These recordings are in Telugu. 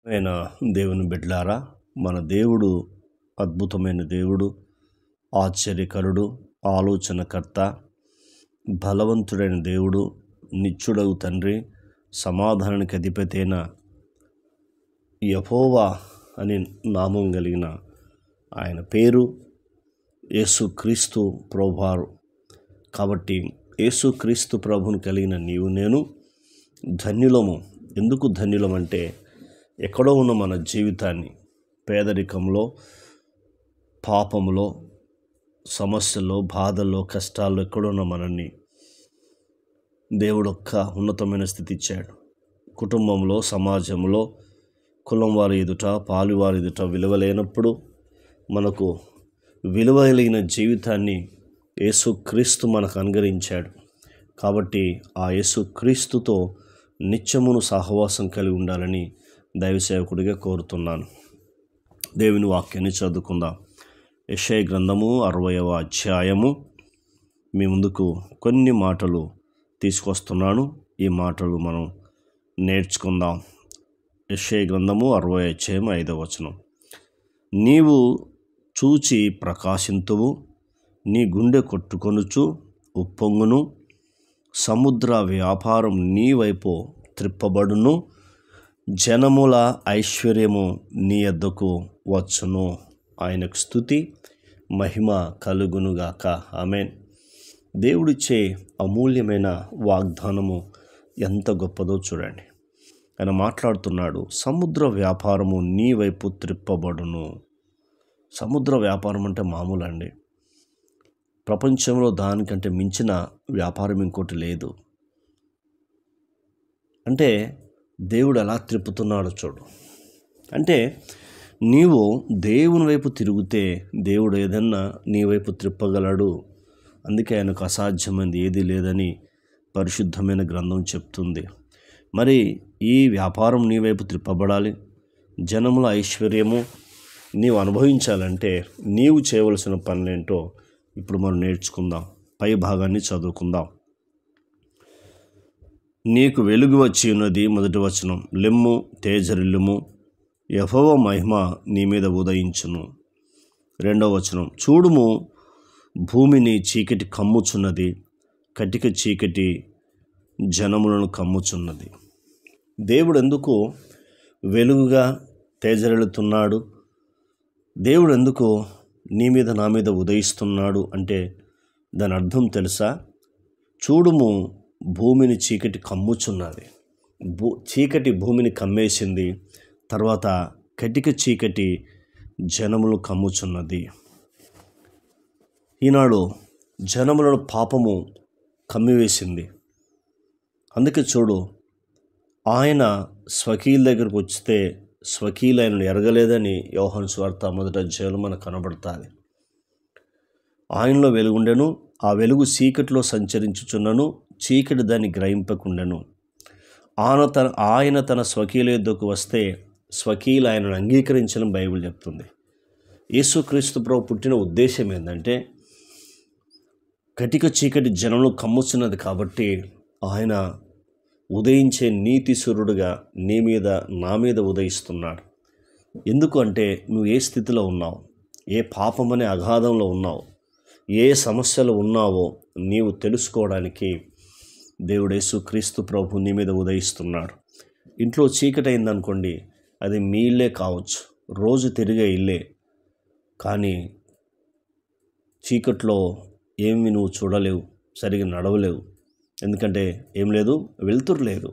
అయిన దేవుని బిడ్డలారా, మన దేవుడు అద్భుతమైన దేవుడు, ఆశ్చర్యకరుడు, ఆలోచనకర్త, బలవంతుడైన దేవుడు, నిత్యుడగు తండ్రి, సమాధానానికి అధిపతి అయిన యెహోవా అని నామం కలిగిన ఆయన పేరు యేసుక్రీస్తు ప్రభువారు. కాబట్టి యేసుక్రీస్తు ప్రభుని కలిగిన నీవు నేను ధన్యులము. ఎందుకు ధన్యులమంటే, ఎక్కడో ఉన్న మన జీవితాన్ని పేదరికంలో, పాపంలో, సమస్యల్లో, బాధల్లో, కష్టాల్లో ఎక్కడున్న మనల్ని దేవుడొక్క ఉన్నతమైన స్థితి ఇచ్చాడు. కుటుంబంలో, సమాజంలో, కులం వారి ఎదుట, పాలు వారి ఎదుట విలువ లేనప్పుడు మనకు విలువ కలిగిన జీవితాన్ని యేసుక్రీస్తు మనకు అనుగ్రహించాడు. కాబట్టి ఆ యేసుక్రీస్తుతో నిత్యమును సహవాసం కలిగి ఉండాలని దైవసేవకుడిగా కోరుతున్నాను. దేవుని వాక్యాన్ని చదువుకుందాం. యెషయా గ్రంథము 60వ అధ్యాయము మీ ముందుకు కొన్ని మాటలు తీసుకొస్తున్నాను. ఈ మాటలు మనం నేర్చుకుందాం. యెషయా గ్రంథము 60వ అధ్యాయం 5వ వచనం. నీవు చూచి ప్రకాశింతువు, నీ గుండె కొట్టుకొనుచు ఉప్పొంగును, సముద్ర వ్యాపారం నీ వైపు త్రిప్పబడును, జనముల ఐశ్వర్యము నీ యొద్దకు వచ్చును. ఆయనకు స్తుతి మహిమ కలుగునుగాక. ఆమేన్. దేవుడిచ్చే అమూల్యమైన వాగ్దానము ఎంత గొప్పదో చూడండి. ఆయన మాట్లాడుతున్నాడు, సముద్ర వ్యాపారము నీ వైపు త్రిప్పబడును. సముద్ర వ్యాపారం అంటే మామూలు అండి. ప్రపంచంలో దానికంటే మించిన వ్యాపారం ఇంకోటి లేదు. అంటే దేవుడు ఎలా త్రిప్పుతున్నాడో చూడు. అంటే నీవు దేవుని వైపు తిరిగితే దేవుడు ఏదన్నా నీ వైపు త్రిప్పగలడు. అందుకే ఆయనకు అసాధ్యమైనది ఏదీ లేదని పరిశుద్ధమైన గ్రంథం చెప్తుంది. మరి ఈ వ్యాపారం నీ వైపు త్రిప్పబడాలి, జనముల ఐశ్వర్యము నీవు అనుభవించాలంటే నీవు చేయవలసిన పనులేంటో ఇప్పుడు మనం నేర్చుకుందాం. పై భాగాన్ని చదువుకుందాం. నీకు వెలుగు వచ్చి ఉన్నది. మొదటి వచనం. లెమ్ము, తేజరిల్లుము, యెహోవా మహిమ నీ మీద ఉదయించును. రెండవ వచనం. చూడుము, భూమిని చీకటి కమ్ముచున్నది, కటిక చీకటి జనములను కమ్ముచున్నది. దేవుడు ఎందుకు వెలుగుగా తేజరిల్లుతున్నాడు? దేవుడు ఎందుకు నీ మీద నా మీద ఉదయిస్తున్నాడు అంటే దాని అర్థం తెలుసా? చూడుము, భూమిని చీకటి కమ్ముచున్నది. చీకటి భూమిని కమ్మేసింది. తర్వాత కటిక చీకటి జనములు కమ్ముచున్నది. ఈనాడు జనములను పాపము కమ్మివేసింది. అందుకే చూడు, ఆయన స్వకీయుల దగ్గరకు వస్తే స్వకీయులు ఆయనను ఎరగలేదని యోహాను సువార్త 1వ అధ్యాయంలో మనకు కనబడుతుంది. ఆయనలో వెలుగుండెను, ఆ వెలుగు చీకటిలో సంచరించుచున్నను, చీకటి దాన్ని గ్రహింపకుండెను. ఆయన తన స్వకీయుల యొద్దకు వస్తే స్వకీయులు ఆయనను అంగీకరించని బైబిల్ చెప్తుంది. యేసుక్రీస్తు ప్రభు పుట్టిన ఉద్దేశం ఏంటంటే, కటిక చీకటి జనంలో కమ్ముచున్నది కాబట్టి ఆయన ఉదయించే నీతి సూర్యుడుగా నీ మీద నా మీద ఉదయిస్తున్నాడు. ఎందుకు అంటే, నువ్వు ఏ స్థితిలో ఉన్నావు, ఏ పాపమనే అగాధంలో ఉన్నావు, ఏ సమస్యలు ఉన్నావో నీవు తెలుసుకోవడానికి దేవుడు యేసుక్రీస్తు ప్రభు నీ మీద ఉదయిస్తున్నాడు. ఇంట్లో చీకటి అయిందనుకోండి, అది మీ ఇల్లే కావచ్చు, రోజు తిరిగే ఇల్లే. కానీ చీకట్లో ఏమి నువ్వు చూడలేవు, సరిగా నడవలేవు. ఎందుకంటే ఏం లేదు, వెలుతురు లేదు.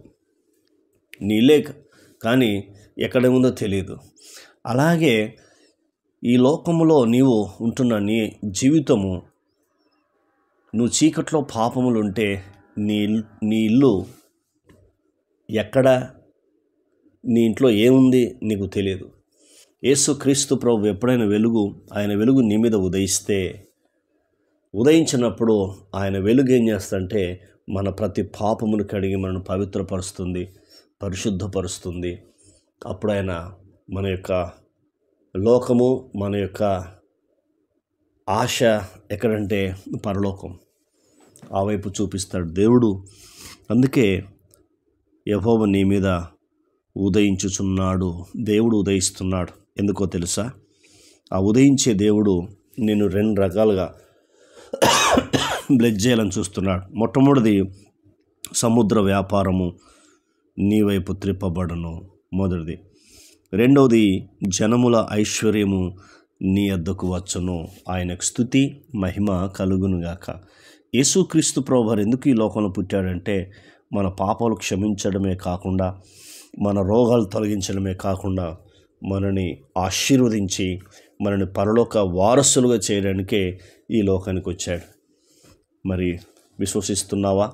నీ ఇల్లే కానీ ఎక్కడేముందో తెలియదు. అలాగే ఈ లోకములో నీవు ఉంటున్న నీ జీవితము, నువ్వు చీకట్లో పాపములు ఉంటే నీ ఇల్లు ఎక్కడ, నీ ఇంట్లో ఏముంది నీకు తెలియదు. యేసుక్రీస్తు ప్రభు ఎప్పుడైనా ఆయన వెలుగు నీ మీద ఉదయించినప్పుడు ఆయన వెలుగు ఏం చేస్తుందంటే మన ప్రతి పాపమును కడిగి మనను పవిత్రపరుస్తుంది, పరిశుద్ధపరుస్తుంది. అప్పుడు ఆయన మన యొక్క లోకము, మన యొక్క ఆశ ఎక్కడంటే పరలోకం, ఆ వైపు చూపిస్తాడు దేవుడు. అందుకే యెహోవా నీ మీద ఉదయించుచున్నాడు. దేవుడు ఉదయిస్తున్నాడు. ఎందుకో తెలుసా? ఆ ఉదయించే దేవుడు నిన్ను 2 రకాలుగా బ్లెస్ చేయాలని చూస్తున్నాడు. మొట్టమొదటిది, సముద్ర వ్యాపారము నీ వైపు త్రిప్పబడును, మొదటిది. రెండవది, జనముల ఐశ్వర్యము నీ వద్దకు వచ్చును. ఆయనకు స్తుతి మహిమ కలుగునుగాక. యేసుక్రీస్తు ప్రభువారు ఎందుకు ఈ లోకంలో పుట్టాడంటే మన పాపాలు క్షమించడమే కాకుండా, మన రోగాలు తొలగించడమే కాకుండా, మనని ఆశీర్వదించి మనని పరలోక వారసులుగా చేయడానికే ఈ లోకానికి వచ్చాడు. మరి విశ్వసిస్తున్నావా?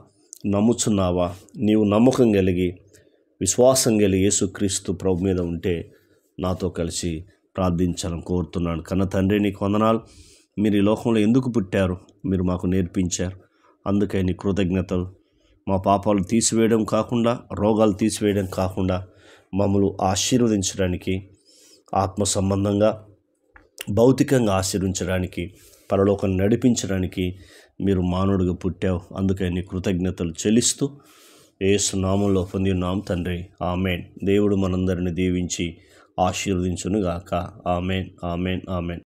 నమ్ముచున్నావా? నీవు నమ్మకం కలిగి విశ్వాసం కలిగి యేసుక్రీస్తు ప్రభు మీద ఉంటే నాతో కలిసి ప్రార్థించాలని కోరుతున్నాను. కన్న తండ్రి, నీకు వందనాలు. మీరు ఈ లోకంలో ఎందుకు పుట్టారు? మీరు మాకు నేర్పించారు. అందుకే నీ కృతజ్ఞతలు. మా పాపాలు తీసివేయడం కాకుండా, రోగాలు తీసివేయడం కాకుండా, మమ్మల్ని ఆశీర్వదించడానికి, ఆత్మ సంబంధంగా భౌతికంగా ఆశీర్వించడానికి, పరలోకాన్ని నడిపించడానికి మీరు మానవుడిగా పుట్టావు. అందుకే నీ కృతజ్ఞతలు చెల్లిస్తూ యేసు నామములో పొంది ఉన్నాం తండ్రి. ఆమేన్. దేవుడు మనందరిని దీవించి ఆశీర్వదించునుగాక. ఆమేన్, ఆమేన్, ఆమేన్.